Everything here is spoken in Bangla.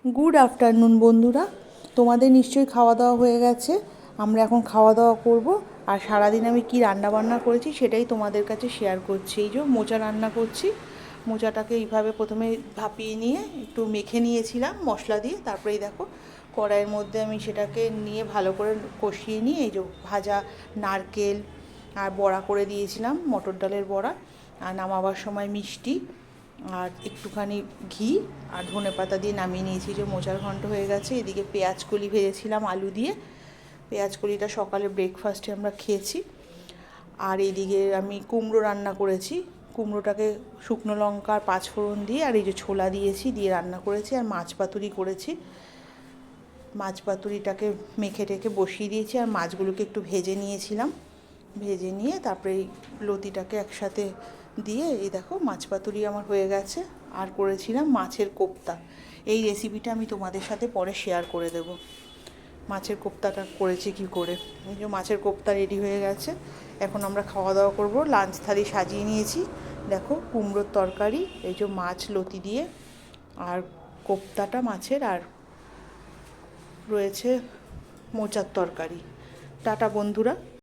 গুড আফটারনুন বন্ধুরা, তোমাদের নিশ্চয়ই খাওয়া দাওয়া হয়ে গেছে। আমরা এখন খাওয়া দাওয়া করব। আর সারাদিন আমি কি রান্না বান্না করেছি সেটাই তোমাদের কাছে শেয়ার করছি। এই যে মোচা রান্না করছি। মোচাটাকে এইভাবে প্রথমে ভাপিয়ে নিয়ে একটু মেখে নিয়েছিলাম মশলা দিয়ে। তারপরে এই দেখো কড়াইয়ের মধ্যে আমি সেটাকে নিয়ে ভালো করে কষিয়ে নিয়ে এই যে ভাজা নারকেল আর বড়া করে দিয়েছিলাম, মটর ডালের বড়া। আর নামাবার সময় মিষ্টি আর একটুখানি ঘি আর ধনেপাতা দিয়ে নামিয়ে নিয়েছি। যে মোচার ঘন্ট হয়ে গেছে। এদিকে পেঁয়াজ কলি ভেজেছিলাম আলু দিয়ে। পেঁয়াজ কলিটা সকালে ব্রেকফাস্টে আমরা খেয়েছি। আর এদিকে আমি কুমড়ো রান্না করেছি। কুমড়োটাকে শুকনো লঙ্কা আর পাঁচফোড়ন দিয়ে আর এই যে ছোলা দিয়েছি, দিয়ে রান্না করেছি। আর মাছ পাতুরি করেছি। মাছ পাতুরিটাকে মেখে টেখে বসিয়ে দিয়েছি। আর মাছগুলোকে একটু ভেজে নিয়েছিলাম। ভেজে নিয়ে তারপরে এই লতিটাকে একসাথে দিয়ে এই দেখো মাছ পাতুরি আমার হয়ে গেছে। আর করেছিলাম মাছের কোপ্তা। এই রেসিপিটা আমি তোমাদের সাথে পরে শেয়ার করে দেব, মাছের কোপ্তাটা করেছি কি করে। এই যে মাছের কোপ্তা রেডি হয়ে গেছে। এখন আমরা খাওয়া দাওয়া করব। লাঞ্চ থালি সাজিয়ে নিয়েছি। দেখো কুমড়োর তরকারি, এই যে মাছ লতি দিয়ে আর কোপ্তাটা মাছের, আর রয়েছে মোচার তরকারি। টাটা বন্ধুরা।